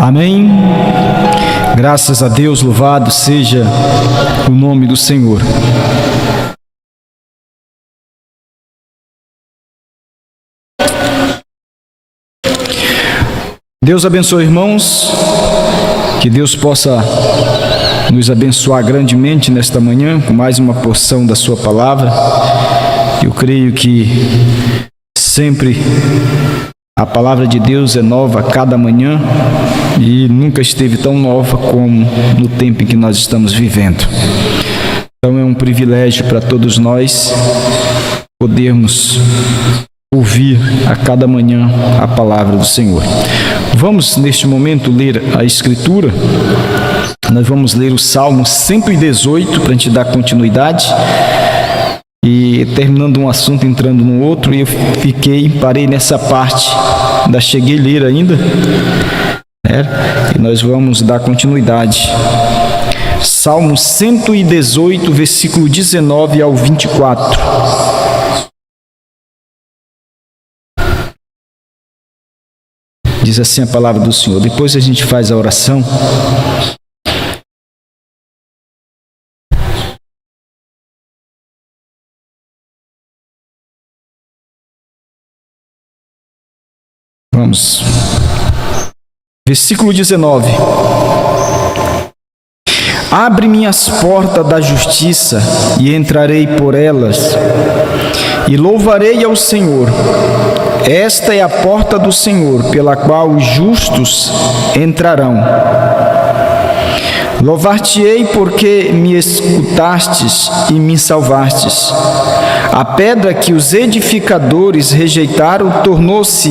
Amém. Graças a Deus, louvado seja o nome do Senhor. Deus abençoe, irmãos, que Deus possa nos abençoar grandemente nesta manhã com mais uma porção da sua palavra. Eu creio que sempre a palavra de Deus é nova a cada manhã e nunca esteve tão nova como no tempo em que nós estamos vivendo. Então é um privilégio para todos nós podermos ouvir a cada manhã a palavra do Senhor. Vamos neste momento ler a Escritura. Nós vamos ler o Salmo 118 para a gente dar continuidade. E terminando um assunto, entrando no outro, e eu parei nessa parte, ainda cheguei a ler ainda, e nós vamos dar continuidade. Salmo 118, versículo 19 ao 24. Diz assim a palavra do Senhor. Depois a gente faz a oração. Vamos. Versículo 19. Abre-me as portas da justiça e entrarei por elas e louvarei ao Senhor. Esta é a porta do Senhor, pela qual os justos entrarão. Louvar-te-ei porque me escutastes e me salvastes. A pedra que os edificadores rejeitaram tornou-se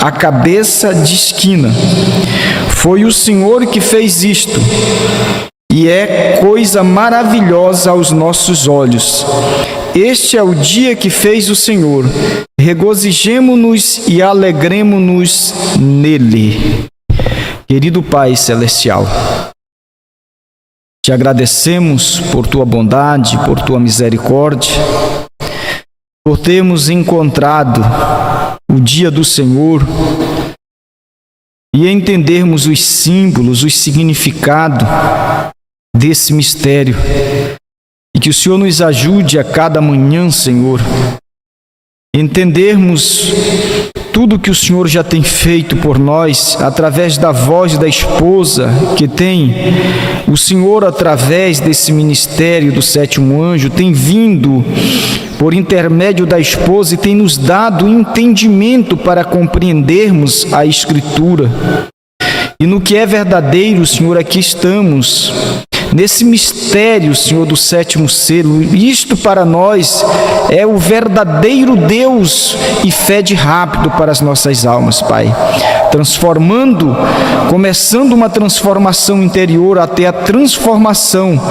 a cabeça de esquina. Foi o Senhor que fez isto, e é coisa maravilhosa aos nossos olhos. Este é o dia que fez o Senhor. Regozijemo-nos e alegremo-nos nele. Querido Pai Celestial, te agradecemos por tua bondade, por tua misericórdia, por termos encontrado o dia do Senhor e entendermos os símbolos, o significado desse mistério. E que o Senhor nos ajude a cada manhã, Senhor, entendermos tudo que o Senhor já tem feito por nós, através da voz da esposa que tem o Senhor, através desse ministério do sétimo anjo, tem vindo por intermédio da esposa e tem nos dado entendimento para compreendermos a Escritura. E no que é verdadeiro, Senhor, aqui estamos, nesse mistério, Senhor, do sétimo selo. Isto para nós é o verdadeiro Deus e fede rápido para as nossas almas, Pai. Começando uma transformação interior até a transformação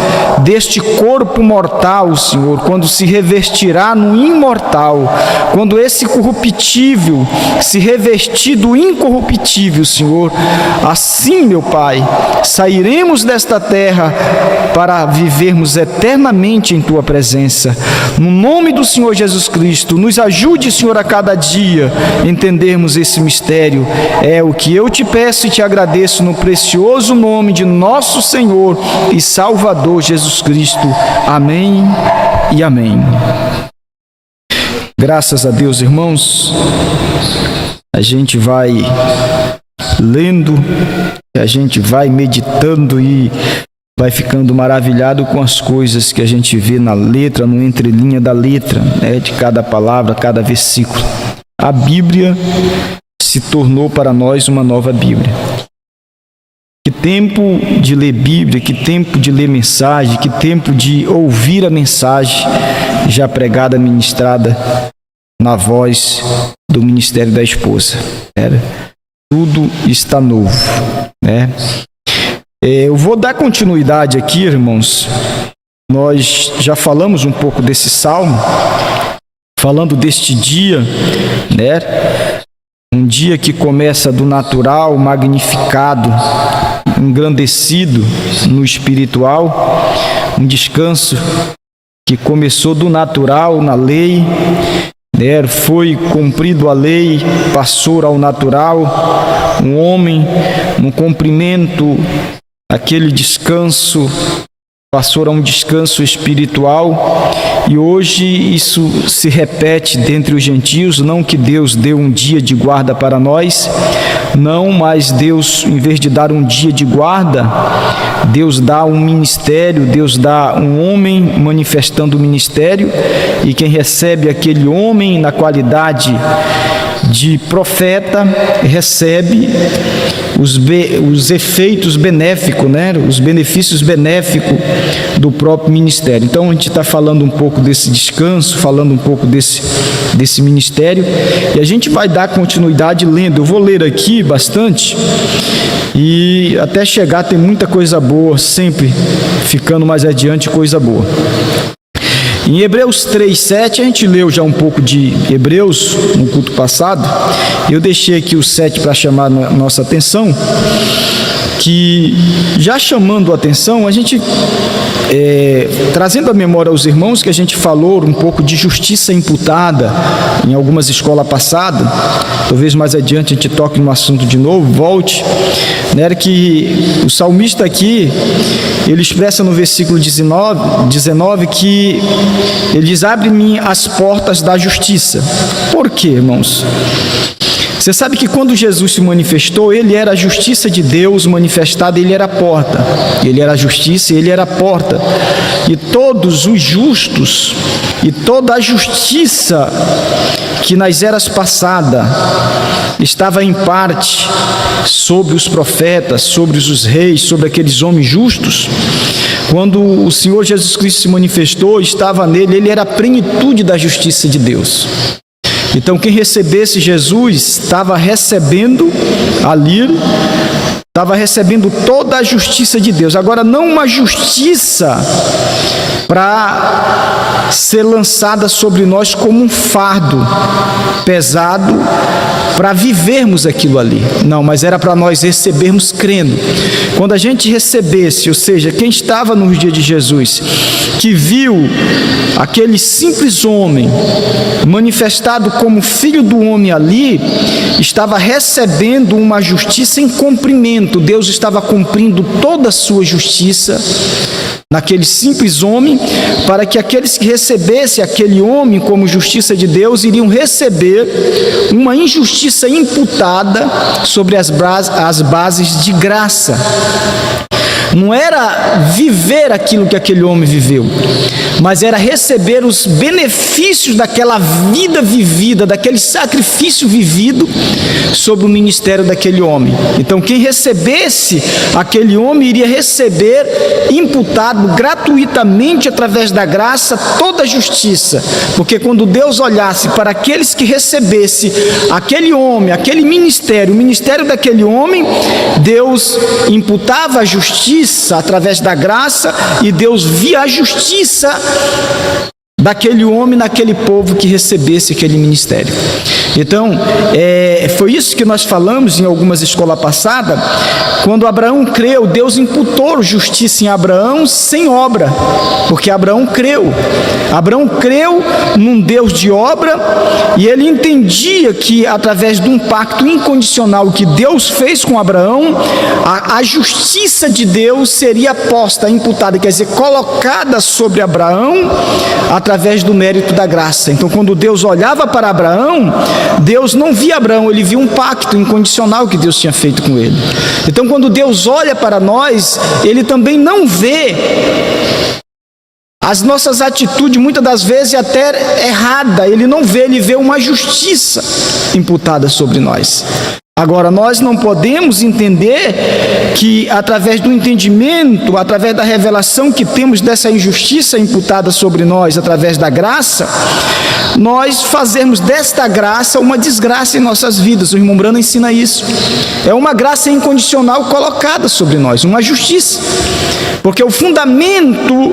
deste corpo mortal, Senhor, quando se revestirá no imortal, quando esse corruptível se revestir do incorruptível, Senhor. Assim, meu Pai, sairemos desta terra para vivermos eternamente em Tua presença. No nome do Senhor Jesus Cristo, nos ajude, Senhor, a cada dia entendermos esse mistério. É o que eu te peço e te agradeço no precioso nome de nosso Senhor e Salvador Jesus Cristo. Amém e amém. Graças a Deus, irmãos, a gente vai lendo, a gente vai meditando e vai ficando maravilhado com as coisas que a gente vê na letra, no entrelinha da letra, de cada palavra, cada versículo. A Bíblia se tornou para nós uma nova Bíblia. Que tempo de ler Bíblia, que tempo de ler mensagem, que tempo de ouvir a mensagem já pregada, ministrada na voz do ministério da esposa. Tudo está novo, Eu vou dar continuidade aqui, irmãos. Nós já falamos um pouco desse salmo, falando deste dia, Um dia que começa do natural, magnificado, engrandecido no espiritual, um descanso que começou do natural, na lei, Foi cumprido a lei, passou ao natural, um homem no cumprimento, aquele descanso, passou a um descanso espiritual, e hoje isso se repete dentre os gentios. Não que Deus deu um dia de guarda para nós, não, mas Deus, em vez de dar um dia de guarda, Deus dá um ministério, Deus dá um homem manifestando o ministério, e quem recebe aquele homem na qualidade de profeta recebe os efeitos benéficos, os benefícios benéficos do próprio ministério. Então a gente está falando um pouco desse descanso, falando um pouco desse ministério, e a gente vai dar continuidade lendo. Eu vou ler aqui bastante, e até chegar tem muita coisa boa, sempre ficando mais adiante coisa boa. Em Hebreus 3:7, a gente leu já um pouco de Hebreus no culto passado. Eu deixei aqui o 7 para chamar a nossa atenção, que já chamando a atenção, a gente trazendo a memória aos irmãos que a gente falou um pouco de justiça imputada em algumas escolas passadas. Talvez mais adiante a gente toque no assunto de novo, volte. Era que o salmista aqui, ele expressa no versículo 19 que ele diz: abre-me as portas da justiça. Por quê, irmãos? Você sabe que quando Jesus se manifestou, ele era a justiça de Deus manifestada, ele era a porta. Ele era a justiça e ele era a porta. E todos os justos e toda a justiça que nas eras passadas estava em parte sobre os profetas, sobre os reis, sobre aqueles homens justos, quando o Senhor Jesus Cristo se manifestou, estava nele, ele era a plenitude da justiça de Deus. Então quem recebesse Jesus estava recebendo ali, estava recebendo toda a justiça de Deus. Agora, não uma justiça para ser lançada sobre nós como um fardo pesado para vivermos aquilo ali. Não, mas era para nós recebermos crendo. Quando a gente recebesse, ou seja, quem estava nos dias de Jesus, que viu aquele simples homem manifestado como filho do homem ali, estava recebendo uma justiça em cumprimento. Deus estava cumprindo toda a sua justiça naquele simples homem, para que aqueles que recebessem aquele homem como justiça de Deus iriam receber uma injustiça imputada sobre as bases de graça. Não era viver aquilo que aquele homem viveu, mas era receber os benefícios daquela vida vivida, daquele sacrifício vivido sobre o ministério daquele homem. Então quem recebesse aquele homem iria receber imputado gratuitamente através da graça toda a justiça, porque quando Deus olhasse para aqueles que recebesse aquele homem, aquele ministério, o ministério daquele homem, Deus imputava a justiça através da graça, e Deus via a justiça daquele homem, naquele povo que recebesse aquele ministério. Então, foi isso que nós falamos em algumas escolas passadas. Quando Abraão creu, Deus imputou justiça em Abraão sem obra, porque Abraão creu. Abraão creu num Deus de obra, e ele entendia que através de um pacto incondicional que Deus fez com Abraão, a justiça de Deus seria posta, imputada, quer dizer, colocada sobre Abraão através do mérito da graça. Então, quando Deus olhava para Abraão, Deus não via Abraão, ele via um pacto incondicional que Deus tinha feito com ele. Então, quando Deus olha para nós, ele também não vê as nossas atitudes, muitas das vezes até errada, ele não vê, ele vê uma justiça imputada sobre nós. Agora, nós não podemos entender que através do entendimento, através da revelação que temos dessa injustiça imputada sobre nós, através da graça, nós fazermos desta graça uma desgraça em nossas vidas. O irmão Brano ensina isso. É uma graça incondicional colocada sobre nós, uma justiça. Porque o fundamento,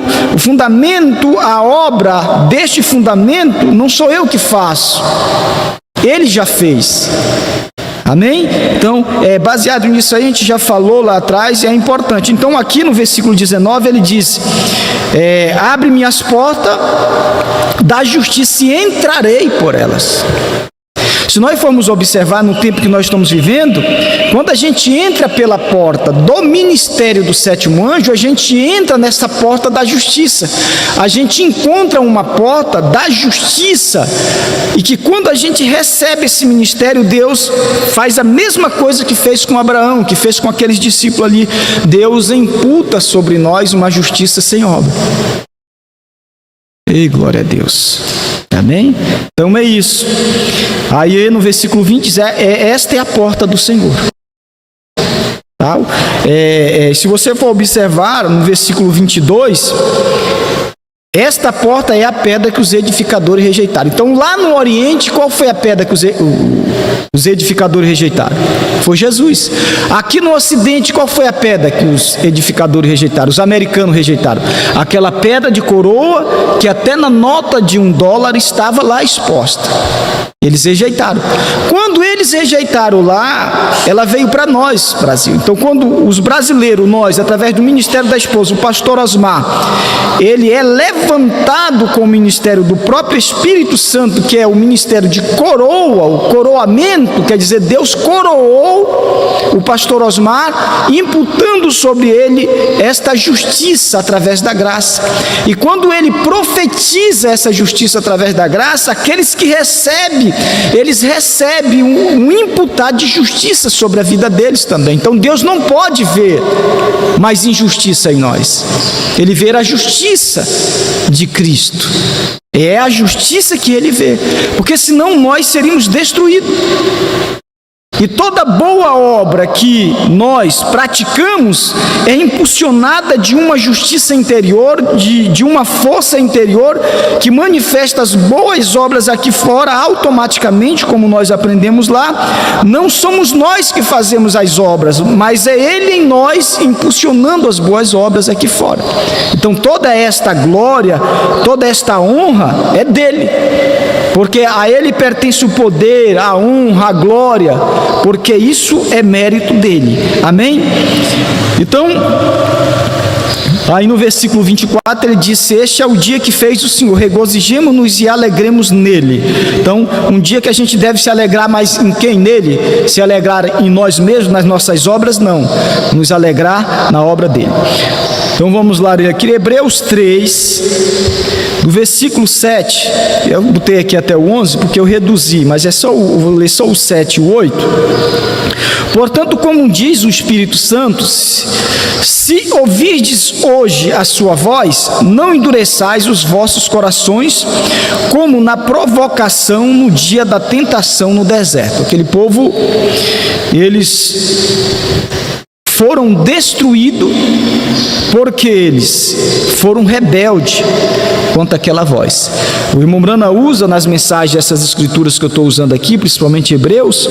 a obra deste fundamento, não sou eu que faço. Ele já fez. Amém? Então, baseado nisso aí, a gente já falou lá atrás e é importante. Então, aqui no versículo 19, ele diz: abre-me as portas da justiça e entrarei por elas. Se nós formos observar no tempo que nós estamos vivendo, quando a gente entra pela porta do ministério do sétimo anjo, a gente entra nessa porta da justiça. A gente encontra uma porta da justiça, e que quando a gente recebe esse ministério, Deus faz a mesma coisa que fez com Abraão, que fez com aqueles discípulos ali. Deus imputa sobre nós uma justiça sem obra. Ei, glória a Deus. Amém? Então é isso. Aí no versículo 20 diz: esta é a porta do Senhor. Tá? Se você for observar no versículo 22, esta porta é a pedra que os edificadores rejeitaram. Então lá no Oriente, qual foi a pedra que os edificadores rejeitaram? Foi Jesus. Aqui no Ocidente, qual foi a pedra que os edificadores rejeitaram? Os americanos rejeitaram. Aquela pedra de coroa que até na nota de $1 estava lá exposta. Eles rejeitaram. Quando eles rejeitaram lá, ela veio para nós, Brasil. Então, quando os brasileiros, nós, através do Ministério da Esposa, o pastor Osmar, ele é levantado com o ministério do próprio Espírito Santo, que é o ministério de coroa, o coroamento, quer dizer, Deus coroou o pastor Osmar, imputando sobre ele esta justiça através da graça. E quando ele profetiza essa justiça através da graça, aqueles que recebem, eles recebem um imputar de justiça sobre a vida deles também. Então Deus não pode ver mais injustiça em nós. Ele vê a justiça de Cristo. É a justiça que ele vê, porque senão nós seríamos destruídos. E toda boa obra que nós praticamos é impulsionada de uma justiça interior, de uma força interior que manifesta as boas obras aqui fora automaticamente, como nós aprendemos lá. Não somos nós que fazemos as obras, mas é Ele em nós impulsionando as boas obras aqui fora. Então toda esta glória, toda esta honra é dele, porque a Ele pertence o poder, a honra, a glória, porque isso é mérito dele. Amém? Então, aí no versículo 24 ele disse: este é o dia que fez o Senhor, regozijemo-nos e alegremos nele. Então, um dia que a gente deve se alegrar, mas em quem? Nele? Se alegrar em nós mesmos, nas nossas obras? Não, nos alegrar na obra dele. Então vamos lá ler aqui Hebreus 3, do versículo 7, eu botei aqui até o 11 porque eu reduzi, mas vou ler só o 7 e o 8. Portanto, como diz o Espírito Santo, se ouvirdes hoje a sua voz, não endureçais os vossos corações, como na provocação no dia da tentação no deserto. Aquele povo, eles foram destruídos porque eles foram rebeldes contra aquela voz. O irmão Brana usa nas mensagens essas escrituras que eu estou usando aqui, principalmente Hebreus,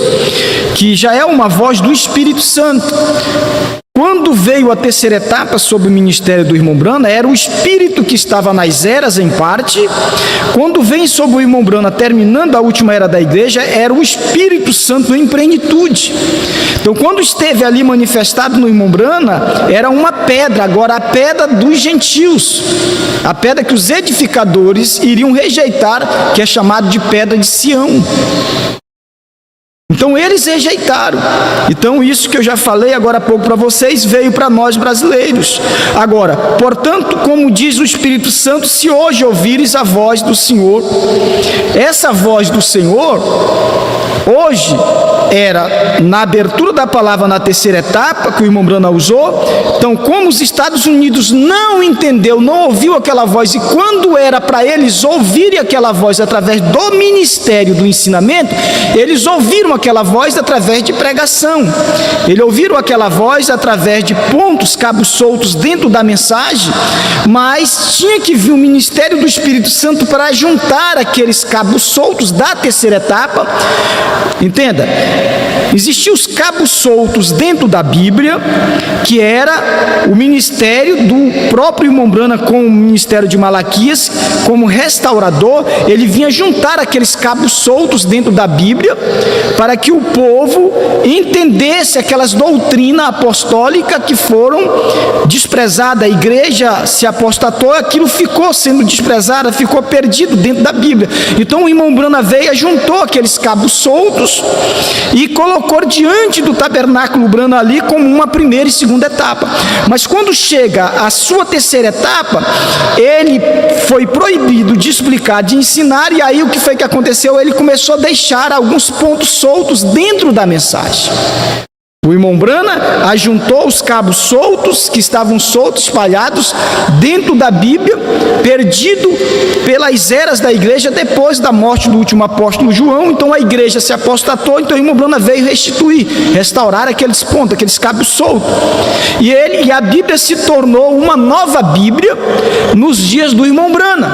que já é uma voz do Espírito Santo. Quando veio a terceira etapa sobre o ministério do irmão Brana, era o Espírito que estava nas eras em parte. Quando vem sobre o irmão Brana, terminando a última era da igreja, era o Espírito Santo em plenitude. Então, quando esteve ali manifestado no irmão Brana, era uma pedra, agora a pedra dos gentios, a pedra que os edificadores iriam rejeitar, que é chamada de pedra de Sião. Então eles rejeitaram. Então isso que eu já falei agora há pouco para vocês veio para nós brasileiros. Agora, portanto, como diz o Espírito Santo, se hoje ouvires a voz do Senhor, essa voz do Senhor hoje era na abertura da palavra na terceira etapa que o irmão Brana usou. Então, como os Estados Unidos não entendeu, não ouviu aquela voz, e quando era para eles ouvirem aquela voz através do ministério do ensinamento, eles ouviram aquela voz através de pregação. Eles ouviram aquela voz através de pontos, cabos soltos dentro da mensagem, mas tinha que vir o ministério do Espírito Santo para juntar aqueles cabos soltos da terceira etapa. Entenda, existiam os cabos soltos dentro da Bíblia, que era o ministério do próprio irmão Brana com o ministério de Malaquias, como restaurador. Ele vinha juntar aqueles cabos soltos dentro da Bíblia, para para que o povo entendesse aquelas doutrinas apostólicas que foram desprezadas. A igreja se apostatou, aquilo ficou sendo desprezado, ficou perdido dentro da Bíblia. Então o irmão Branham veio e juntou aqueles cabos soltos e colocou diante do tabernáculo Branham ali como uma primeira e segunda etapa. Mas quando chega a sua terceira etapa, ele foi proibido de explicar, de ensinar, e aí o que foi que aconteceu? Ele começou a deixar alguns pontos soltos dentro da mensagem. O irmão Branham ajuntou os cabos soltos, que estavam soltos, espalhados dentro da Bíblia, perdido pelas eras da igreja depois da morte do último apóstolo João. Então a igreja se apostatou, então o irmão Branham veio restituir, restaurar aqueles pontos, aqueles cabos soltos. E a Bíblia se tornou uma nova Bíblia nos dias do irmão Branham.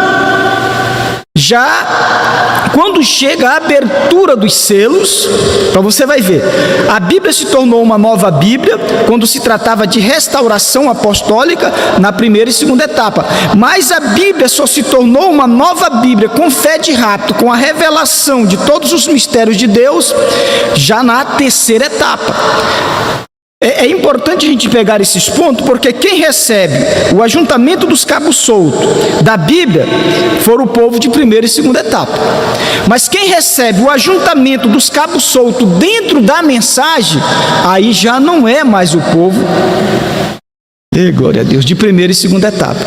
Já quando chega a abertura dos selos, então você vai ver, a Bíblia se tornou uma nova Bíblia quando se tratava de restauração apostólica na primeira e segunda etapa, mas a Bíblia só se tornou uma nova Bíblia com fé de rapto, com a revelação de todos os mistérios de Deus, já na terceira etapa. É importante a gente pegar esses pontos, porque quem recebe o ajuntamento dos cabos soltos da Bíblia for o povo de primeira e segunda etapa. Mas quem recebe o ajuntamento dos cabos soltos dentro da mensagem, aí já não é mais o povo, glória a Deus, de primeira e segunda etapa.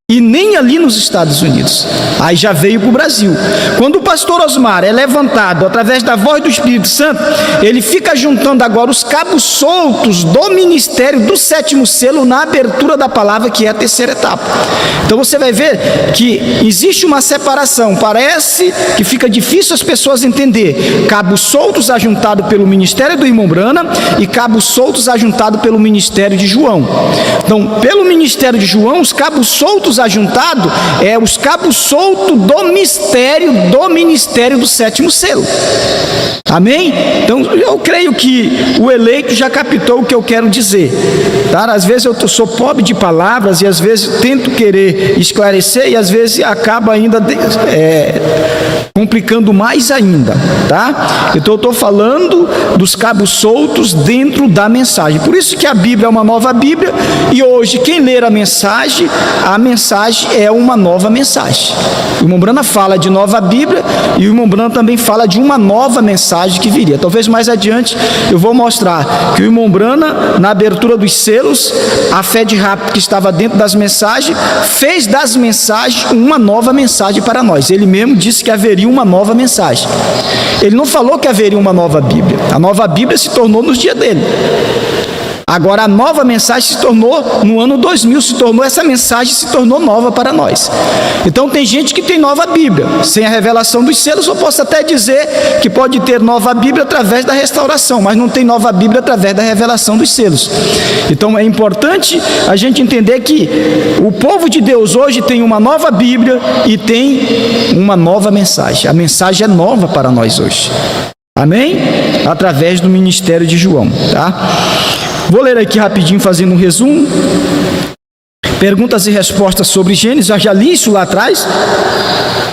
E nem ali nos Estados Unidos. Aí já veio para o Brasil. Quando o pastor Osmar é levantado através da voz do Espírito Santo, ele fica juntando agora os cabos soltos do ministério do sétimo selo na abertura da palavra, que é a terceira etapa. Então você vai ver que existe uma separação. Parece que fica difícil as pessoas entender. Cabos soltos ajuntados pelo ministério do irmão Branham e cabos soltos ajuntados pelo ministério de João. Então, pelo ministério de João, os cabos soltos ajuntado é os cabos soltos do ministério do sétimo selo. Amém? Então eu creio que o eleito já captou o que eu quero dizer, tá? Às vezes eu sou pobre de palavras e às vezes tento querer esclarecer e às vezes acaba ainda complicando mais ainda, tá? Então eu estou falando dos cabos soltos dentro da mensagem. Por isso que a Bíblia é uma nova Bíblia, e hoje quem ler a mensagem é uma nova mensagem. O irmão Branham fala de nova Bíblia e o irmão Branham também fala de uma nova mensagem que viria. Talvez mais adiante eu vou mostrar que o irmão Branham, na abertura dos selos, a fé de rapto que estava dentro das mensagens, fez das mensagens uma nova mensagem para nós. Ele mesmo disse que haveria uma nova mensagem. Ele não falou que haveria uma nova Bíblia. A nova Bíblia se tornou nos dias dele. Agora a nova mensagem se tornou, no ano 2000, essa mensagem se tornou nova para nós. Então tem gente que tem nova Bíblia, sem a revelação dos selos. Eu posso até dizer que pode ter nova Bíblia através da restauração, mas não tem nova Bíblia através da revelação dos selos. Então é importante a gente entender que o povo de Deus hoje tem uma nova Bíblia e tem uma nova mensagem. A mensagem é nova para nós hoje. Amém? Através do ministério de João, tá? Vou ler aqui rapidinho, fazendo um resumo. Perguntas e respostas sobre Gênesis. Eu já li isso lá atrás.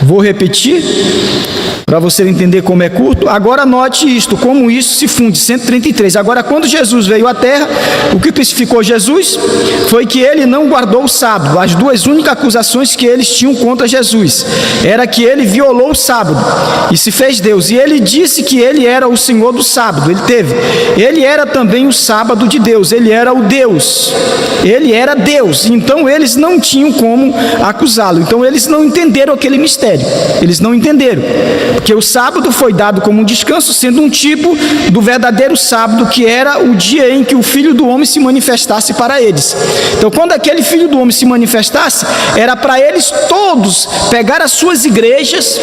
Vou repetir para você entender como é curto. Agora note isto, como isso se funde. 133. Agora, quando Jesus veio à terra, o que crucificou Jesus foi que ele não guardou o sábado. As duas únicas acusações que eles tinham contra Jesus era que ele violou o sábado e se fez Deus. E ele disse que ele era o Senhor do sábado. Ele era também o sábado de Deus. Ele era o Deus. Ele era Deus. Então eles não tinham como acusá-lo. Então eles não entenderam aquele mistério. Eles não entenderam. Porque o sábado foi dado como um descanso, sendo um tipo do verdadeiro sábado, que era o dia em que o Filho do Homem se manifestasse para eles. Então, quando aquele Filho do Homem se manifestasse, era para eles todos pegar as suas igrejas.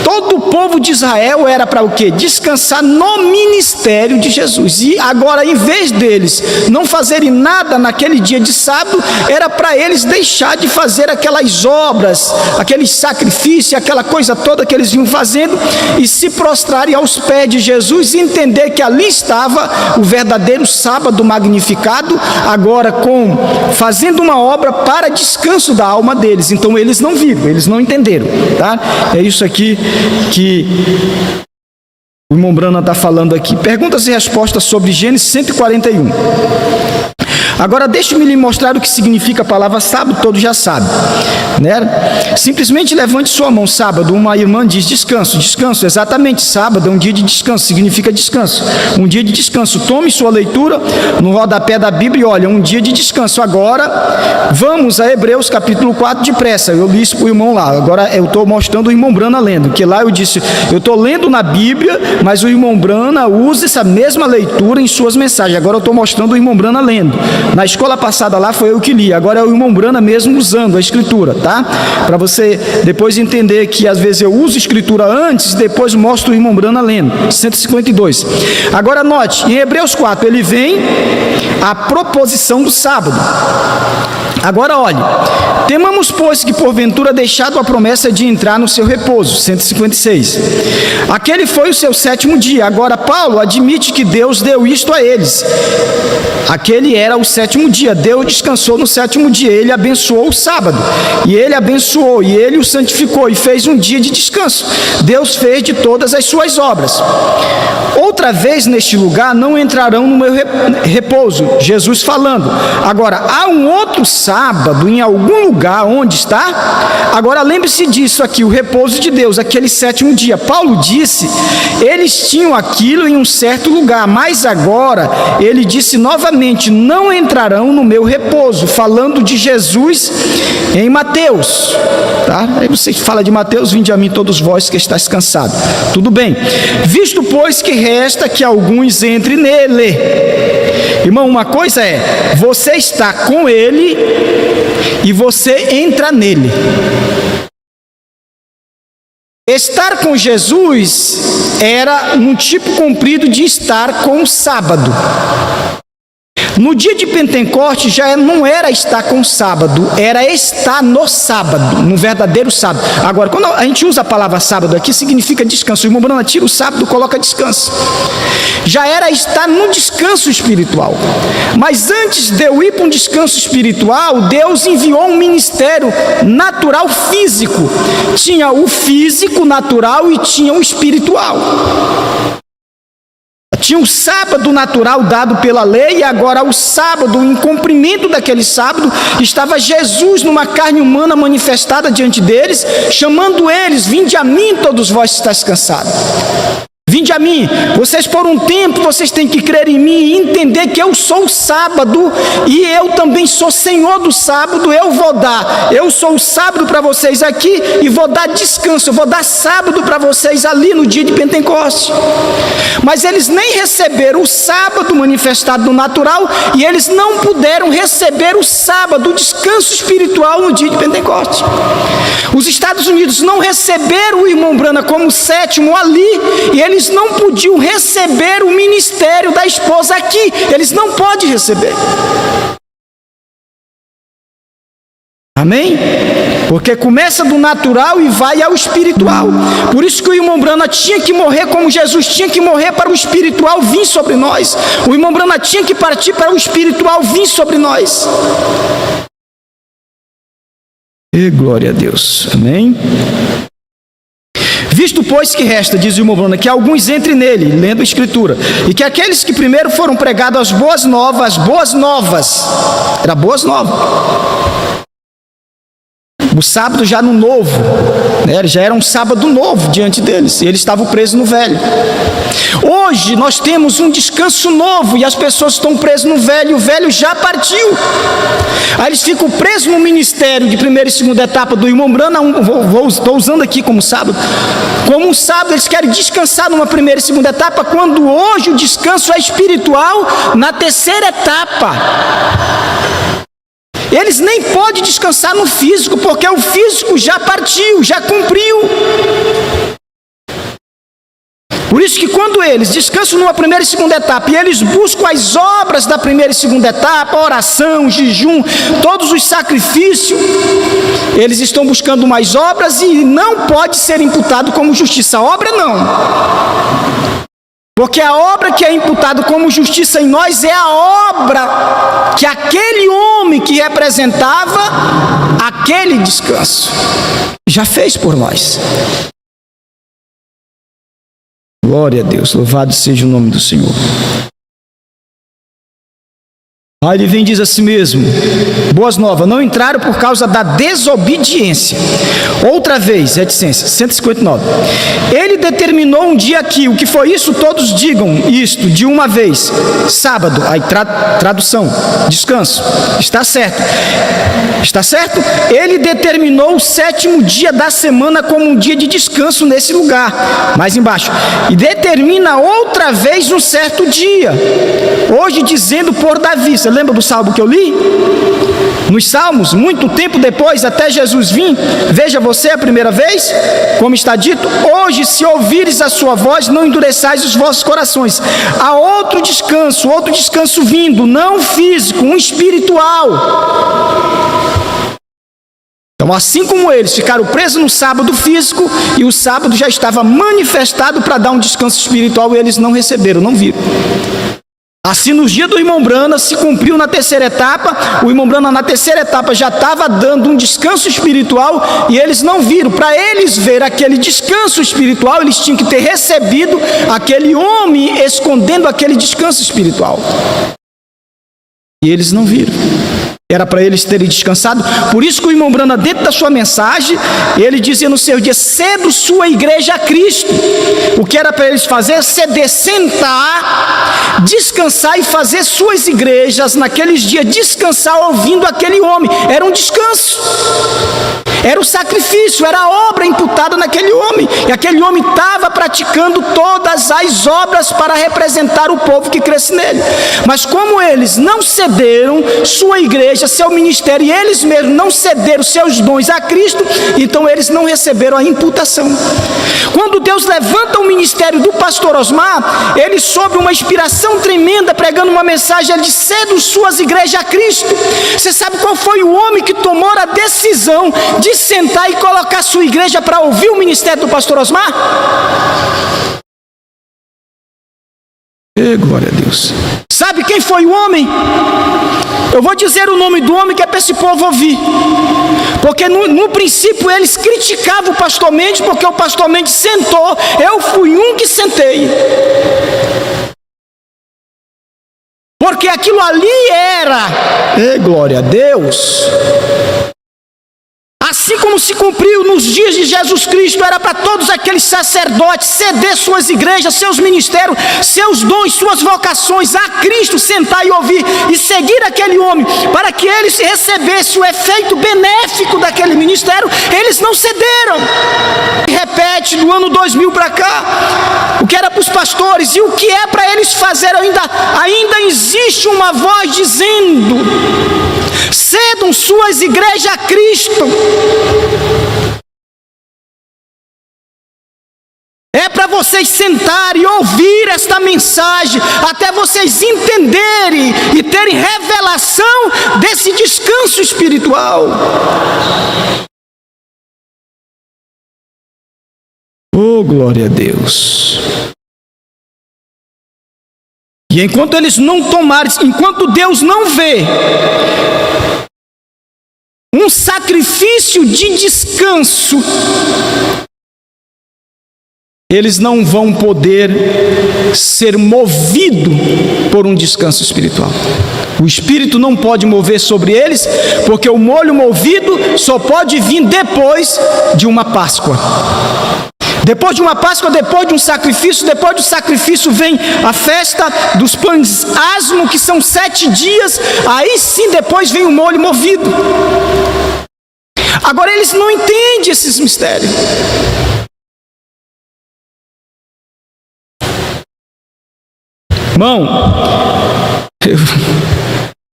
Todo o povo de Israel era para o quê? Descansar no ministério de Jesus. E agora, em vez deles não fazerem nada naquele dia de sábado, era para eles deixar de fazer aquelas obras, aqueles sacrifícios, aquela coisa toda que eles vinham fazendo, e se prostrarem aos pés de Jesus e entender que ali estava o verdadeiro sábado magnificado, agora fazendo uma obra para descanso da alma deles. Então eles não viram, eles não entenderam, tá? É isso aqui que O irmão Branham está falando aqui. Perguntas e respostas sobre Gênesis 141. Agora deixe-me lhe mostrar o que significa a palavra sábado, todos já sabem, né? Simplesmente levante sua mão. Sábado, uma irmã diz descanso. Descanso, exatamente, sábado é um dia de descanso, significa descanso, um dia de descanso. Tome sua leitura no rodapé da Bíblia e olha, um dia de descanso. Agora, vamos a Hebreus capítulo 4 depressa. Eu li isso para o irmão lá, agora eu estou mostrando o irmão Branham lendo, que lá eu disse, eu estou lendo na Bíblia, mas o irmão Branham usa essa mesma leitura em suas mensagens. Agora eu estou mostrando o irmão Branham lendo. Na escola passada lá foi eu que li, agora é o irmão Branham mesmo usando a escritura, tá? Para você depois entender que às vezes eu uso escritura antes e depois mostro o irmão Branham lendo. 152. Agora note, em Hebreus 4 ele vem a proposição do sábado. Agora olhe, temamos, pois, que porventura deixado a promessa de entrar no seu repouso. 156. Aquele foi o seu sétimo dia. Agora Paulo admite que Deus deu isto a eles. Aquele era o sétimo dia. Deus descansou no sétimo dia. Ele abençoou o sábado. E ele abençoou, e ele o santificou, e fez um dia de descanso. Deus fez de todas as suas obras. Outra vez neste lugar não entrarão no meu repouso. Jesus falando. Agora, há um outro sábado em algum lugar onde está? Agora lembre-se disso aqui, o repouso de Deus, aquele sétimo dia. Paulo disse, eles tinham aquilo em um certo lugar, mas agora ele disse novamente, não entrarão no meu repouso, falando de Jesus em Mateus, tá? Aí você fala de Mateus, vinde a mim todos vós que estáis cansados. Tudo bem. Visto, pois, que resta que alguns entrem nele. Irmão, uma coisa é, você está com ele e você entra nele. Estar com Jesus era um tipo cumprido de estar com o sábado. No dia de Pentecostes já não era estar com o sábado, era estar no sábado, no verdadeiro sábado. Agora, quando a gente usa a palavra sábado aqui, significa descanso. O irmão Branham tira o sábado, coloca descanso. Já era estar no descanso espiritual. Mas antes de eu ir para um descanso espiritual, Deus enviou um ministério natural físico. Tinha o físico natural e tinha o espiritual. Tinha o sábado natural dado pela lei, e agora o sábado, em cumprimento daquele sábado, estava Jesus numa carne humana manifestada diante deles, chamando eles, vinde a mim todos vós que estáis cansados. Vinde a mim, vocês por um tempo, vocês têm que crer em mim e entender que eu sou o sábado e eu também sou Senhor do sábado. Eu sou o sábado para vocês aqui e vou dar descanso, eu vou dar sábado para vocês ali no dia de Pentecostes. Mas eles nem receberam o sábado manifestado no natural e eles não puderam receber o sábado, o descanso espiritual no dia de Pentecostes. Os Estados Unidos não receberam o irmão Branham como sétimo ali e eles não podiam receber o ministério da esposa aqui. Eles não podem receber. Amém? Porque começa do natural e vai ao espiritual. Por isso que o irmão Branham tinha que morrer como Jesus tinha que morrer para o espiritual vir sobre nós. O irmão Branham tinha que partir para o espiritual vir sobre nós. E glória a Deus. Amém? Visto, pois, que resta, diz o irmão Branham, que alguns entrem nele, lendo a Escritura, e que aqueles que primeiro foram pregados as boas novas, era boas novas. O sábado já no novo, né? Já era um sábado novo diante deles, e eles estavam presos no velho. Hoje nós temos um descanso novo, e as pessoas estão presas no velho, e o velho já partiu. Aí eles ficam presos no ministério de primeira e segunda etapa do irmão Branham, estou usando aqui como sábado. Como um sábado, eles querem descansar numa primeira e segunda etapa, quando hoje o descanso é espiritual na terceira etapa. Eles nem podem descansar no físico, porque o físico já partiu, já cumpriu. Por isso que quando eles descansam numa primeira e segunda etapa, e eles buscam as obras da primeira e segunda etapa, oração, jejum, todos os sacrifícios, eles estão buscando mais obras e não pode ser imputado como justiça. A obra não. Porque a obra que é imputada como justiça em nós é a obra que aquele homem que representava aquele descanso já fez por nós. Glória a Deus, louvado seja o nome do Senhor. Aí ele vem e diz a si mesmo: boas novas, não entraram por causa da desobediência. Outra vez, reticência, 159. Ele determinou um dia aqui, o que foi isso? Todos digam isto, de uma vez. Sábado, aí tradução, descanso. Está certo. Está certo? Ele determinou o 7º dia da semana como um dia de descanso nesse lugar. Mais embaixo. E determina outra vez um certo dia. Hoje dizendo por Davi. Você lembra do salmo que eu li? Nos Salmos, muito tempo depois, até Jesus vir, veja você a primeira vez, como está dito: hoje, se ouvires a sua voz, não endureçais os vossos corações. Há outro descanso vindo, não físico, um espiritual. Então, assim como eles ficaram presos no sábado físico, e o sábado já estava manifestado para dar um descanso espiritual, e eles não receberam, não viram. Assim, no dia do irmão Brana, se cumpriu na terceira etapa. O irmão Brana, na terceira etapa, já estava dando um descanso espiritual e eles não viram. Para eles ver aquele descanso espiritual, eles tinham que ter recebido aquele homem escondendo aquele descanso espiritual. E eles não viram. Era para eles terem descansado. Por isso que o irmão Brana, dentro da sua mensagem, ele dizia no seu dia: cedo sua igreja a Cristo. O que era para eles fazer? Ceder, sentar, descansar e fazer suas igrejas naqueles dias, descansar ouvindo aquele homem. Era um descanso. Era o sacrifício, era a obra imputada naquele homem. E aquele homem estava praticando todas as obras para representar o povo que cresce nele. Mas como eles não cederam sua igreja, seu ministério, e eles mesmos não cederam seus dons a Cristo, então eles não receberam a imputação. Quando Deus levanta o ministério do pastor Osmar, ele sob uma inspiração tremenda, pregando uma mensagem, ele diz: cedo suas igrejas a Cristo. Você sabe qual foi o homem que tomou a decisão de sentar e colocar sua igreja para ouvir o ministério do pastor Osmar? Glória a Deus. Sabe quem foi o homem? Eu vou dizer o nome do homem que é para esse povo ouvir. Porque no princípio eles criticavam o pastor Mendes, porque o pastor Mendes sentou. Eu fui um que sentei. Porque aquilo ali era, glória a Deus, assim como se cumpriu nos dias de Jesus Cristo, era para todos aqueles sacerdotes ceder suas igrejas, seus ministérios, seus dons, suas vocações a Cristo, sentar e ouvir e seguir aquele homem, para que eles recebessem o efeito benéfico daquele ministério. Eles não cederam. Repete, do ano 2000 para cá, o que era para os pastores e o que é para eles fazer, ainda existe uma voz dizendo: cedam suas igrejas a Cristo. É para vocês sentarem e ouvir esta mensagem, até vocês entenderem e terem revelação desse descanso espiritual. Oh, glória a Deus. E enquanto eles não tomarem, enquanto Deus não vê um sacrifício de descanso, eles não vão poder ser movidos por um descanso espiritual. O Espírito não pode mover sobre eles, porque o molho movido só pode vir depois de uma Páscoa. Depois de uma Páscoa, depois de um sacrifício, depois do sacrifício vem a festa dos pães asmos, que são 7 dias, aí sim depois vem o molho movido. Agora eles não entendem esses mistérios. Irmão,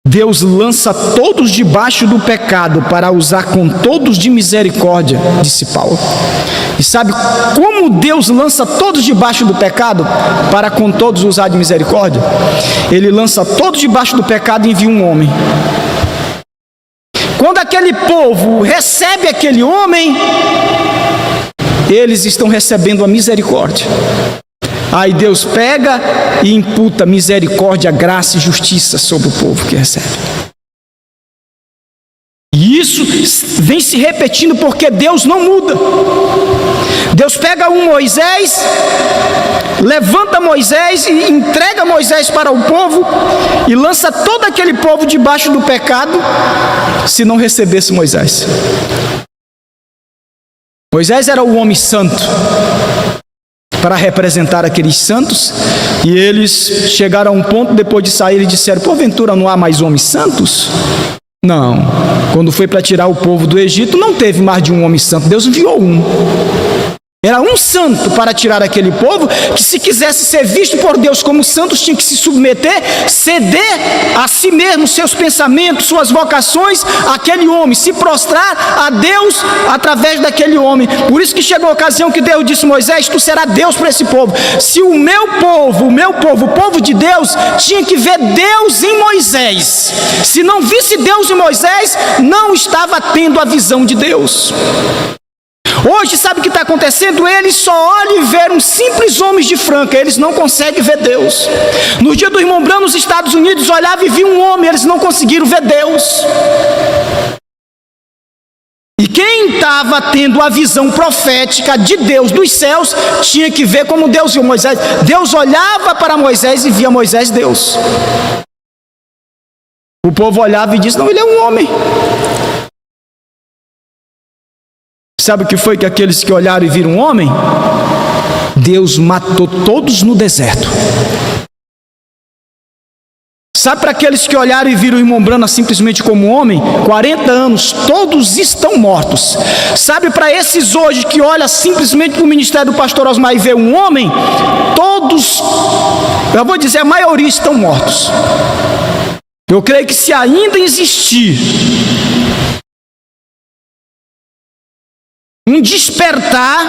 Deus lança todos debaixo do pecado para usar com todos de misericórdia, disse Paulo. E sabe como Deus lança todos debaixo do pecado para com todos usar de misericórdia? Ele lança todos debaixo do pecado e envia um homem. Quando aquele povo recebe aquele homem, eles estão recebendo a misericórdia. Aí Deus pega e imputa misericórdia, graça e justiça sobre o povo que recebe. E isso vem se repetindo porque Deus não muda. Deus pega um Moisés, levanta Moisés e entrega Moisés para o povo e lança todo aquele povo debaixo do pecado, se não recebesse Moisés. Moisés era o homem santo para representar aqueles santos, e eles chegaram a um ponto, depois de sair, e disseram: porventura não há mais homens santos? Não. Quando foi para tirar o povo do Egito, não teve mais de um homem santo. Deus enviou um. Era um santo para tirar aquele povo, que se quisesse ser visto por Deus como santos, tinha que se submeter, ceder a si mesmo, seus pensamentos, suas vocações, àquele homem, se prostrar a Deus através daquele homem. Por isso que chegou a ocasião que Deus disse: Moisés, tu serás Deus para esse povo. Se o meu povo, o povo de Deus, tinha que ver Deus em Moisés. Se não visse Deus em Moisés, não estava tendo a visão de Deus. Hoje, sabe o que está acontecendo? Eles só olham e veem simples homens de Franca, eles não conseguem ver Deus. No dia do irmão Branham, nos Estados Unidos, olhavam e viam um homem, eles não conseguiram ver Deus. E quem estava tendo a visão profética de Deus dos céus, tinha que ver como Deus viu Moisés. Deus olhava para Moisés e via Moisés Deus. O povo olhava e disse: não, ele é um homem. Sabe o que foi que aqueles que olharam e viram um homem? Deus matou todos no deserto. Sabe, para aqueles que olharam e viram o irmão Branham simplesmente como homem, 40 anos, todos estão mortos. Sabe, para esses hoje que olham simplesmente para o ministério do pastor Osmar e vê um homem, todos, eu vou dizer, a maioria estão mortos. Eu creio que se ainda existir um despertar,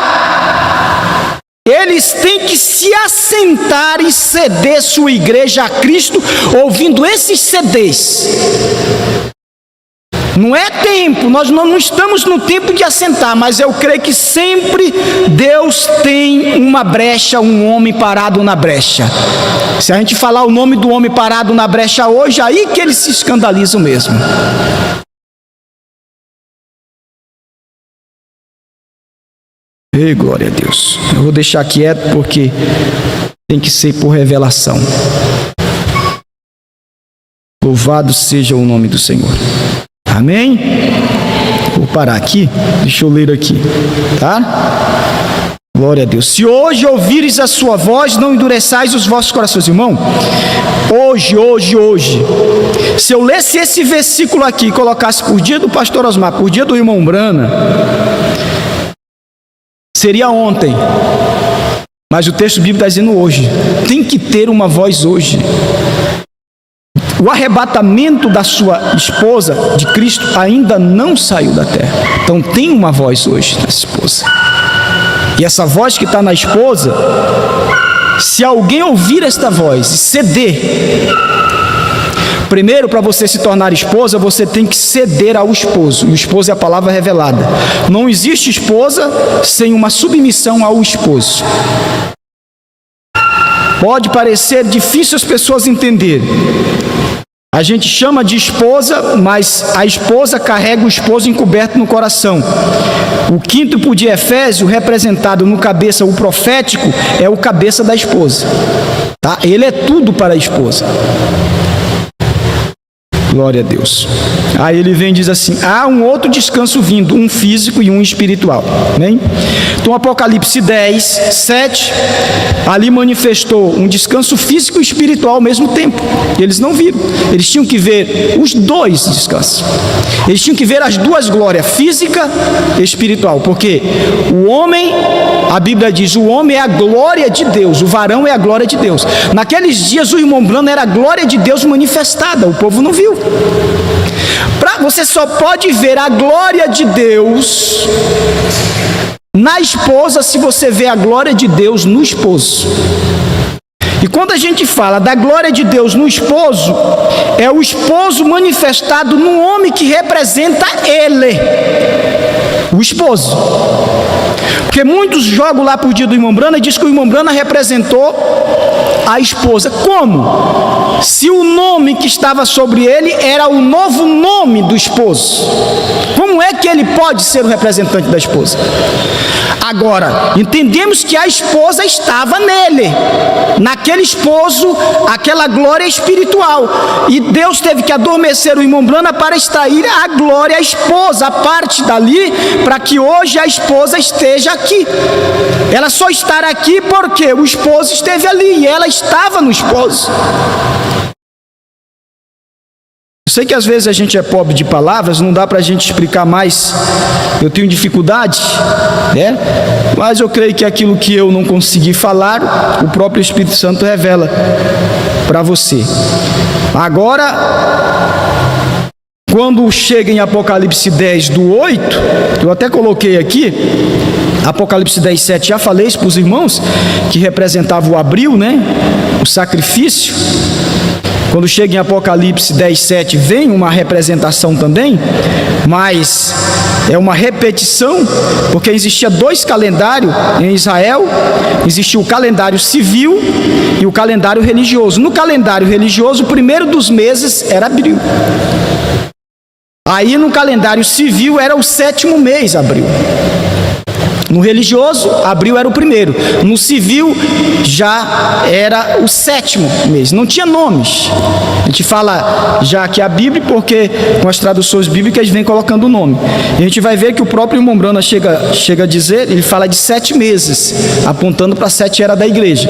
eles têm que se assentar e ceder sua igreja a Cristo, ouvindo esses CDs. Não é tempo, nós não estamos no tempo de assentar, mas eu creio que sempre Deus tem uma brecha, um homem parado na brecha. Se a gente falar o nome do homem parado na brecha hoje, aí que eles se escandalizam mesmo. Ei, glória a Deus. Eu vou deixar quieto porque tem que ser por revelação. Louvado seja o nome do Senhor. Amém? Vou parar aqui. Deixa eu ler aqui. Tá? Glória a Deus. Se hoje ouvires a sua voz, não endureçais os vossos corações. Irmão, hoje, se eu lesse esse versículo aqui e colocasse por dia do pastor Osmar, por dia do irmão Branham, seria ontem, mas o texto bíblico está dizendo hoje. Tem que ter uma voz hoje. O arrebatamento da sua esposa de Cristo ainda não saiu da terra. Então tem uma voz hoje da esposa. E essa voz que está na esposa, se alguém ouvir esta voz e ceder, primeiro, para você se tornar esposa, você tem que ceder ao esposo. E o esposo é a palavra revelada. Não existe esposa sem uma submissão ao esposo. Pode parecer difícil as pessoas entenderem. A gente chama de esposa, mas a esposa carrega o esposo encoberto no coração. O quíntuple de Efésio, representado no cabeça, o profético, é o cabeça da esposa. Tá? Ele é tudo para a esposa. Glória a Deus. Aí ele vem e diz assim: há um outro descanso vindo, um físico e um espiritual. Amém? Então Apocalipse 10, 7, ali manifestou um descanso físico e espiritual ao mesmo tempo. E eles não viram. Eles tinham que ver os dois descansos. Eles tinham que ver as duas glórias, física e espiritual. Porque o homem, a Bíblia diz, o homem é a glória de Deus, o varão é a glória de Deus. Naqueles dias o irmão Branham era a glória de Deus manifestada, o povo não viu. Você só pode ver a glória de Deus na esposa se você vê a glória de Deus no esposo. E quando a gente fala da glória de Deus no esposo, é o esposo manifestado no homem que representa ele, o esposo. Porque muitos jogam lá por dia do irmão Branham e diz que o irmão Branham representou a esposa. Como? Se o nome que estava sobre ele era o novo nome do esposo. Como é que ele pode ser o representante da esposa? Agora, entendemos que a esposa estava nele, naquele esposo, aquela glória espiritual. E Deus teve que adormecer o irmão Brana para extrair a glória, a esposa, a parte dali, para que hoje a esposa esteja aqui. Ela só está aqui porque o esposo esteve ali e ela estava no esposo. Eu sei que às vezes a gente é pobre de palavras, não dá para a gente explicar mais, eu tenho dificuldade, né? Mas eu creio que aquilo que eu não consegui falar, o próprio Espírito Santo revela para você. Agora, quando chega em Apocalipse 10, do 8, eu até coloquei aqui, Apocalipse 10, 7, já falei isso para os irmãos, que representava o abril, né? O sacrifício. Quando chega em Apocalipse 10, 7, vem uma representação também, mas é uma repetição, porque existia dois calendários em Israel, existia o calendário civil e o calendário religioso. No calendário religioso, o primeiro dos meses era abril. Aí no calendário civil era o 7º mês, abril. No religioso, abril era o primeiro. No civil, já era o 7º mês. Não tinha nomes. A gente fala já aqui a Bíblia, porque com as traduções bíblicas vem colocando o nome. E a gente vai ver que o próprio irmão Brana chega a dizer, ele fala de 7 meses, apontando para 7 eras da igreja.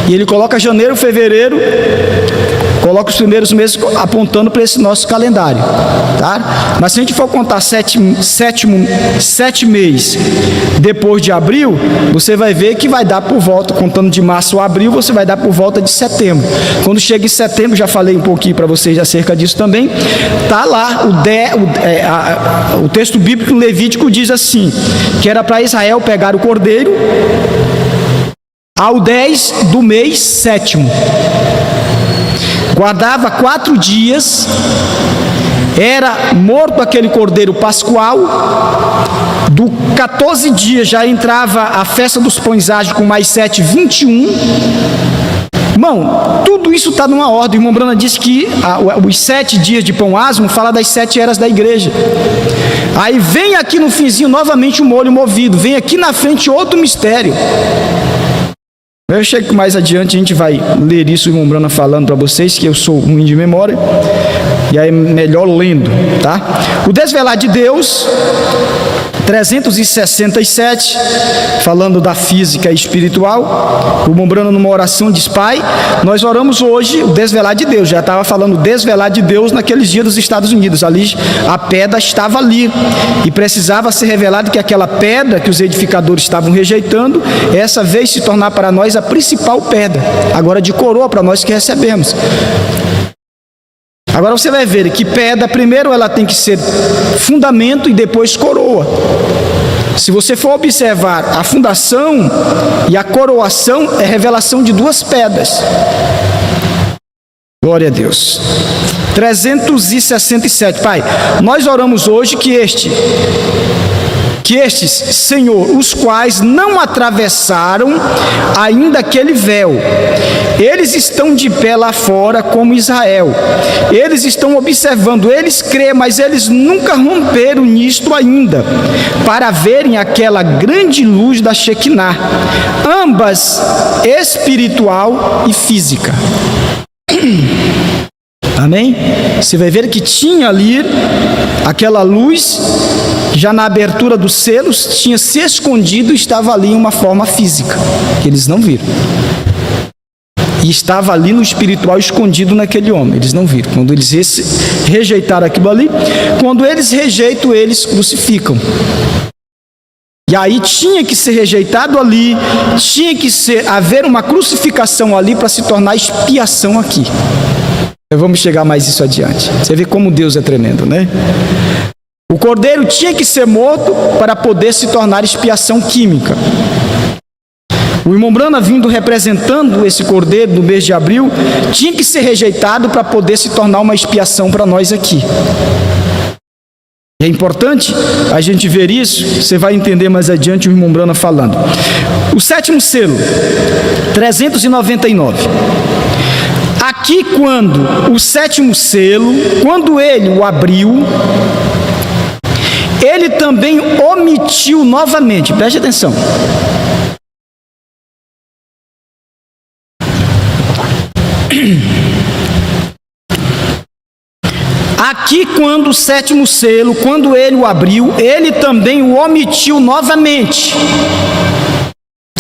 E ele coloca janeiro, fevereiro, coloca os primeiros meses apontando para esse nosso calendário, tá? Mas se a gente for contar 7 meses depois de abril, você vai ver que vai dar por volta, contando de março a abril, você vai dar por volta de setembro. Quando chega em setembro, já falei um pouquinho para vocês acerca disso também, tá lá o texto bíblico no Levítico diz assim, que era para Israel pegar o cordeiro ao 10 do mês 7º. Guardava 4 dias, era morto aquele cordeiro pascual, do 14 dias já entrava a festa dos pães ágeis com mais 7, 21. Irmão, tudo isso está numa ordem. O irmão Brana disse que os 7 dias de pão asmo fala das 7 eras da igreja. Aí vem aqui no finzinho novamente o molho movido, vem aqui na frente outro mistério. Eu chego mais adiante, a gente vai ler isso, o irmão Brana falando para vocês, que eu sou ruim de memória, e aí é melhor lendo, tá? O desvelar de Deus, 367, falando da física espiritual, o irmão Brana numa oração diz, Pai, nós oramos hoje o desvelar de Deus, já estava falando desvelar de Deus naqueles dias dos Estados Unidos, ali a pedra estava ali, e precisava ser revelado que aquela pedra que os edificadores estavam rejeitando, essa vez se tornar para nós a principal pedra, agora de coroa para nós que recebemos. Agora você vai ver que pedra, primeiro ela tem que ser fundamento e depois coroa. Se você for observar a fundação e a coroação, é revelação de 2 pedras. Glória a Deus. 367. Pai, nós oramos hoje que estes, Senhor, os quais não atravessaram ainda aquele véu, eles estão de pé lá fora como Israel, eles estão observando, eles creem, mas eles nunca romperam nisto ainda, para verem aquela grande luz da Shekinah, ambas espiritual e física. Amém? Você vai ver que tinha ali aquela luz, já na abertura dos selos, tinha se escondido e estava ali em uma forma física, que eles não viram. E estava ali no espiritual escondido naquele homem, eles não viram. Quando eles rejeitaram aquilo ali, quando eles rejeitam, eles crucificam. E aí tinha que ser rejeitado ali, tinha que haver uma crucificação ali para se tornar expiação aqui. Vamos chegar mais isso adiante. Você vê como Deus é tremendo, né? O cordeiro tinha que ser morto para poder se tornar expiação química. O irmão Brana, vindo representando esse cordeiro no mês de abril, tinha que ser rejeitado para poder se tornar uma expiação para nós aqui. É importante a gente ver isso, você vai entender mais adiante o irmão Brana falando. O 7º selo, 399. Aqui, quando o sétimo selo, quando ele o abriu, ele também omitiu novamente. Preste atenção. Aqui, quando o sétimo selo, quando ele o abriu, ele também o omitiu novamente.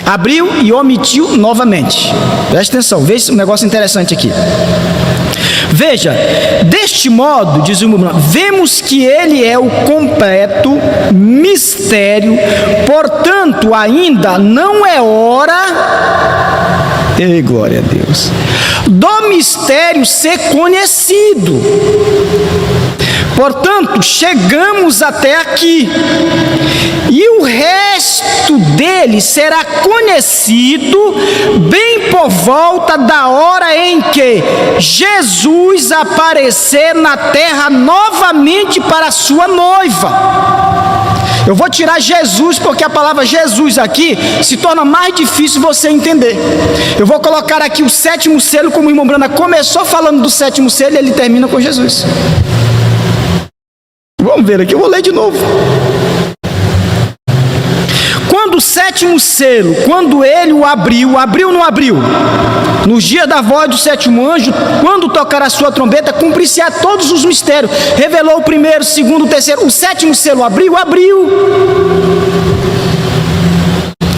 Abriu e omitiu novamente. Preste atenção, veja um negócio interessante aqui. Veja, deste modo, diz o irmão, vemos que ele é o completo mistério, portanto, ainda não é hora, ei, glória a Deus, do mistério ser conhecido. Portanto, chegamos até aqui, e o resto dele será conhecido bem por volta da hora em que Jesus aparecer na terra novamente para a sua noiva. Eu vou tirar Jesus, porque a palavra Jesus aqui se torna mais difícil você entender. Eu vou colocar aqui o sétimo selo, como o irmão Brana começou falando do sétimo selo, e ele termina com Jesus. Vamos ver aqui, eu vou ler de novo. Quando o sétimo selo, quando ele o abriu, abriu ou não abriu? Nos dias da voz do sétimo anjo, quando tocar a sua trombeta, cumprir-se-á todos os mistérios. Revelou o primeiro, o segundo, o terceiro. O sétimo selo abriu, abriu.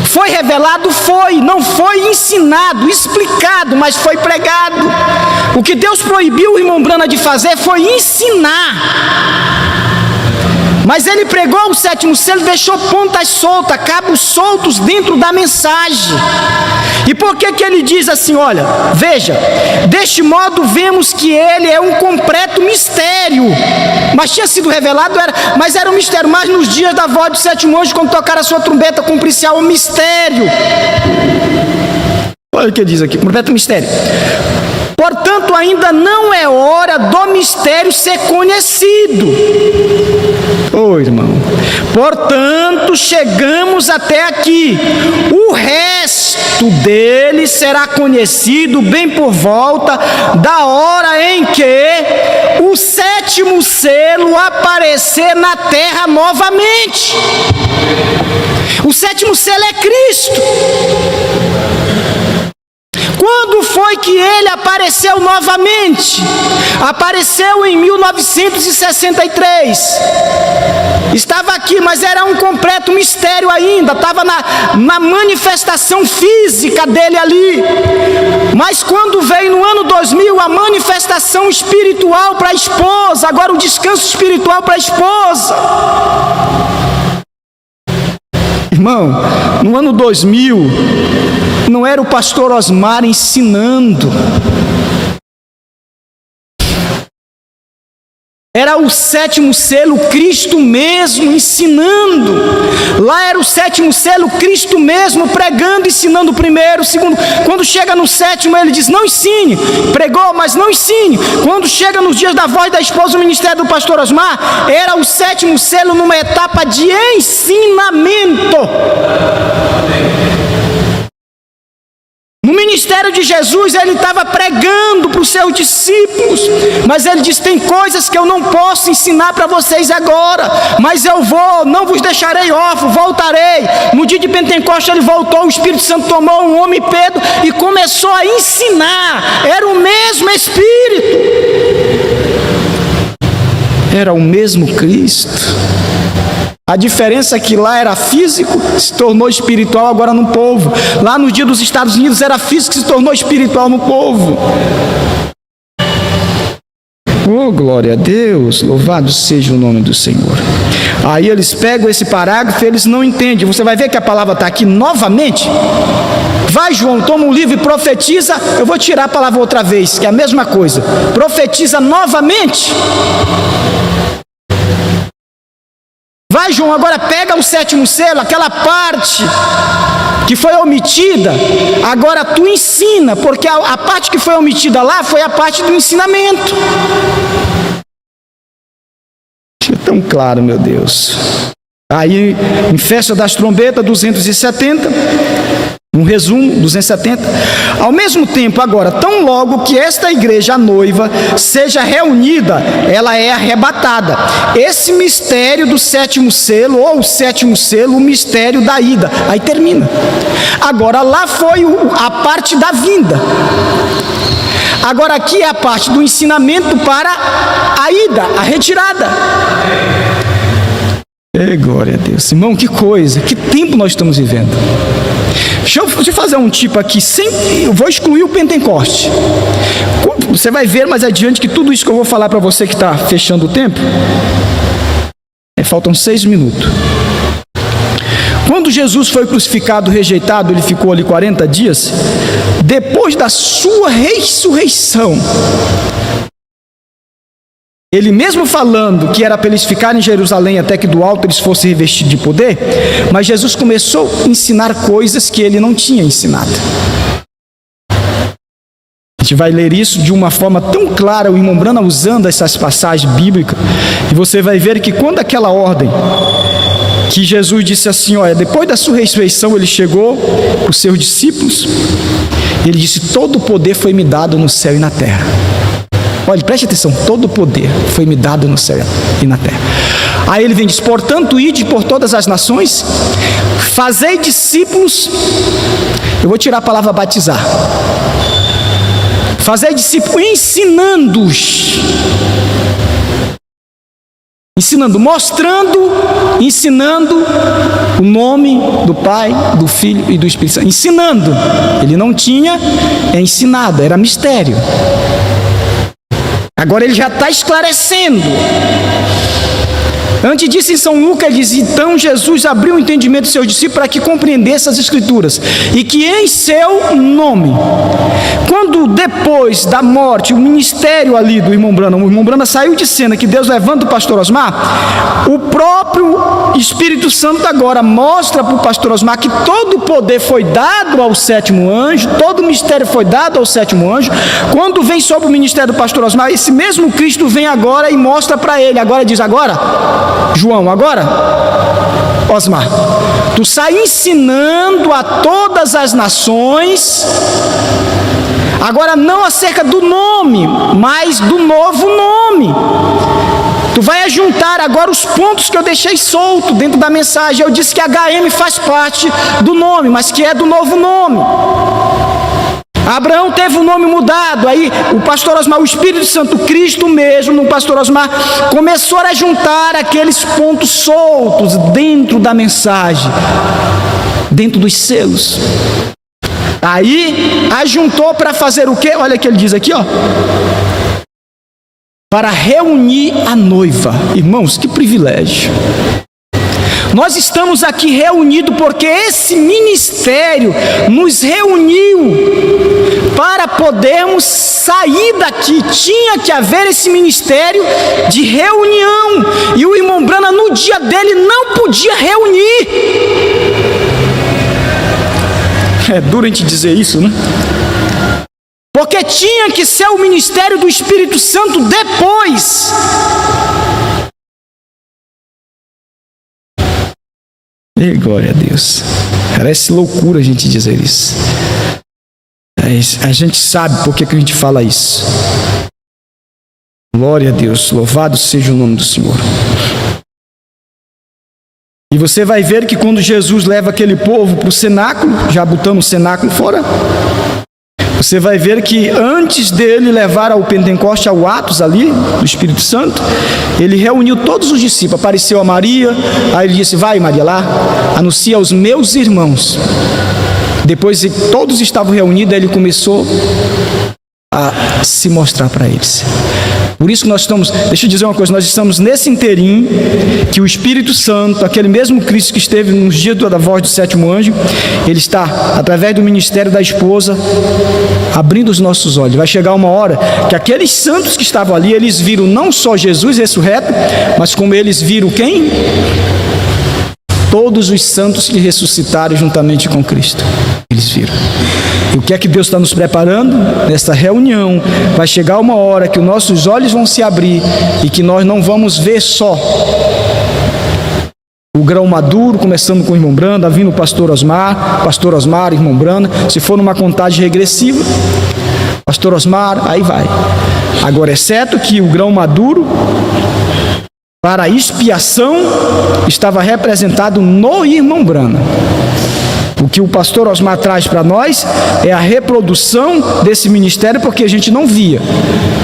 Foi revelado, foi. Não foi ensinado, explicado, mas foi pregado. O que Deus proibiu o irmão Brana de fazer foi ensinar. Mas ele pregou o sétimo selo, deixou pontas soltas, cabos soltos dentro da mensagem. E por que ele diz assim, olha, veja, deste modo vemos que ele é um completo mistério. Mas tinha sido revelado, mas era um mistério. Mas nos dias da voz do sétimo anjo, quando tocar a sua trombeta, cumprir-se-á o mistério. Olha o que ele diz aqui, completo mistério. Portanto, ainda não é hora do mistério ser conhecido. Ô irmão, portanto, chegamos até aqui. O resto dele será conhecido bem por volta da hora em que o sétimo selo aparecer na terra novamente. O sétimo selo é Cristo. Quando foi que ele apareceu novamente? Apareceu em 1963. Estava aqui, mas era um completo mistério ainda. Estava na manifestação física dele ali. Mas quando veio no ano 2000 a manifestação espiritual para a esposa, agora o descanso espiritual para a esposa. Irmão, no ano 2000, não era o pastor Osmar ensinando. Era o sétimo selo, Cristo mesmo ensinando. Lá era o sétimo selo, Cristo mesmo pregando, ensinando o primeiro, o segundo. Quando chega no sétimo, ele diz, não ensine. Pregou, mas não ensine. Quando chega nos dias da voz da esposa, o ministério do pastor Osmar, era o sétimo selo numa etapa de ensinamento. No ministério de Jesus, ele estava pregando para os seus discípulos, mas ele diz, tem coisas que eu não posso ensinar para vocês agora, mas eu vou, não vos deixarei órfãos, voltarei. No dia de Pentecostes ele voltou, o Espírito Santo tomou um homem, Pedro, e começou a ensinar. Era o mesmo Espírito, era o mesmo Cristo. A diferença é que lá era físico, se tornou espiritual agora no povo. Lá no dia dos Estados Unidos era físico, se tornou espiritual no povo. Oh, glória a Deus, louvado seja o nome do Senhor. Aí eles pegam esse parágrafo e eles não entendem. Você vai ver que a palavra está aqui novamente. Vai, João, toma um livro e profetiza. Eu vou tirar a palavra outra vez, que é a mesma coisa. Profetiza novamente. Vai, João, agora pega o sétimo selo, aquela parte que foi omitida, agora tu ensina, porque a parte que foi omitida lá foi a parte do ensinamento. É tão claro, meu Deus. Aí, em festa das trombetas, 270, Um resumo, 270. Ao mesmo tempo, agora, tão logo que esta igreja, a noiva, seja reunida, ela é arrebatada. Esse mistério do sétimo selo, ou o sétimo selo, o mistério da ida. Aí termina. Agora, lá foi a parte da vinda. Agora aqui é a parte do ensinamento para a ida, a retirada. Glória a Deus. Irmão, que coisa, que tempo nós estamos vivendo. Deixa eu fazer um tipo aqui, eu vou excluir o Pentecoste. Você vai ver mais adiante que tudo isso que eu vou falar para você que está fechando o tempo, faltam 6 minutos. Quando Jesus foi crucificado, rejeitado, ele ficou ali 40 dias. Depois da sua ressurreição, ele mesmo falando que era para eles ficarem em Jerusalém até que do alto eles fossem revestidos de poder, mas Jesus começou a ensinar coisas que ele não tinha ensinado. A gente vai ler isso de uma forma tão clara, o irmão Branham usando essas passagens bíblicas, e você vai ver que quando aquela ordem, que Jesus disse assim, olha, depois da sua ressurreição ele chegou para os seus discípulos, ele disse, todo o poder foi me dado no céu e na terra. Olha, preste atenção, todo o poder foi me dado no céu e na terra. Aí ele vem e diz, portanto, ide por todas as nações, fazei discípulos, eu vou tirar a palavra batizar, fazei discípulos, ensinando, mostrando, ensinando o nome do Pai, do Filho e do Espírito Santo. Ensinando, ele não tinha ensinado, era mistério. Agora ele já está esclarecendo. Antes disso, em São Lucas, ele diz, então Jesus abriu o entendimento dos seus discípulos para que compreendessem as Escrituras, e que em seu nome, quando depois da morte, o ministério ali do irmão Branham saiu de cena, que Deus levanta o pastor Osmar, o próprio Espírito Santo agora mostra para o pastor Osmar que todo o poder foi dado ao sétimo anjo, todo o mistério foi dado ao sétimo anjo. Quando vem sobre o ministério do pastor Osmar, esse mesmo Cristo vem agora e mostra para ele, agora diz, agora João, agora, Osmar, tu sai ensinando a todas as nações, agora não acerca do nome, mas do novo nome. Tu vai ajuntar agora os pontos que eu deixei solto dentro da mensagem. Eu disse que HM faz parte do nome, mas que é do novo nome. Abraão teve o nome mudado, aí o pastor Osmar, o Espírito Santo, Cristo mesmo, no pastor Osmar, começou a juntar aqueles pontos soltos dentro da mensagem, dentro dos selos. Aí, ajuntou para fazer o quê? Olha o que ele diz aqui, ó. Para reunir a noiva. Irmãos, que privilégio. Nós estamos aqui reunidos porque esse ministério nos reuniu para podermos sair daqui. Tinha que haver esse ministério de reunião. E o irmão Branham, no dia dele, não podia reunir. É duro a gente dizer isso, né? Porque tinha que ser o ministério do Espírito Santo depois. E glória a Deus. Parece loucura a gente dizer isso. A gente sabe por que a gente fala isso. Glória a Deus. Louvado seja o nome do Senhor. E você vai ver que quando Jesus leva aquele povo para o cenáculo, já botando o cenáculo fora, você vai ver que antes dele levar ao Pentecoste, ao Atos ali, do Espírito Santo, ele reuniu todos os discípulos, apareceu a Maria, aí ele disse, vai Maria lá, anuncia aos meus irmãos. Depois que todos estavam reunidos, ele começou a se mostrar para eles. Por isso que nós estamos, deixa eu dizer uma coisa, nós estamos nesse inteirinho que o Espírito Santo, aquele mesmo Cristo que esteve nos dias da voz do sétimo anjo, ele está, através do ministério da esposa, abrindo os nossos olhos. Vai chegar uma hora que aqueles santos que estavam ali, eles viram não só Jesus ressurreto, mas como eles viram quem? Todos os santos que ressuscitaram juntamente com Cristo. Eles viram. E o que é que Deus está nos preparando? Nessa reunião, vai chegar uma hora que os nossos olhos vão se abrir e que nós não vamos ver só o grão maduro, começando com o irmão Branda, vindo o pastor Osmar, irmão Branda. Se for numa contagem regressiva, pastor Osmar, aí vai. Agora, exceto que o grão maduro, para a expiação, estava representado no irmão Branda. O que o pastor Osmar traz para nós é a reprodução desse ministério, porque a gente não via.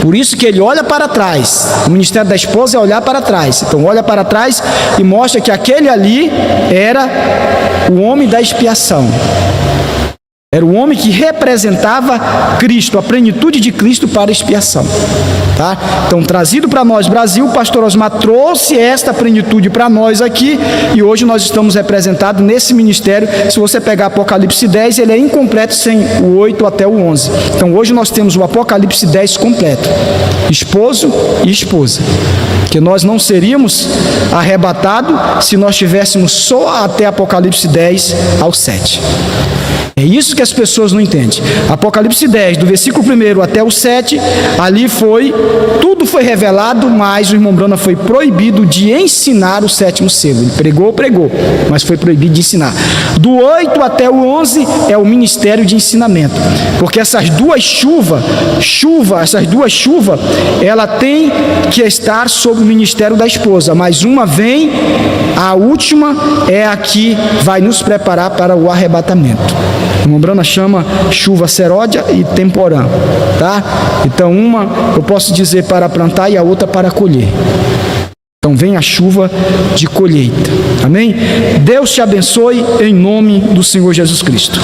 Por isso que ele olha para trás. O ministério da esposa é olhar para trás. Então olha para trás e mostra que aquele ali era o homem da expiação. Era o homem que representava Cristo, a plenitude de Cristo para a expiação. Tá? Então, trazido para nós, Brasil, o pastor Osmar trouxe esta plenitude para nós aqui, e hoje nós estamos representados nesse ministério. Se você pegar Apocalipse 10, ele é incompleto sem o 8 até o 11. Então, hoje nós temos o Apocalipse 10 completo, esposo e esposa, que nós não seríamos arrebatados se nós tivéssemos só até Apocalipse 10 ao 7. É isso que as pessoas não entendem. Apocalipse 10, do versículo 1 até o 7, ali tudo foi revelado, mas o irmão Brana foi proibido de ensinar o 7º selo. Ele pregou, mas foi proibido de ensinar. Do 8 até o 11 é o ministério de ensinamento, porque essas duas chuvas, ela tem que estar sobre o ministério da esposa, mas uma vem, a última é a que vai nos preparar para o arrebatamento. O irmão Brana chama chuva seródia e temporã, tá? Então uma eu posso dizer para plantar e a outra para colher. Então vem a chuva de colheita, amém? Deus te abençoe em nome do Senhor Jesus Cristo.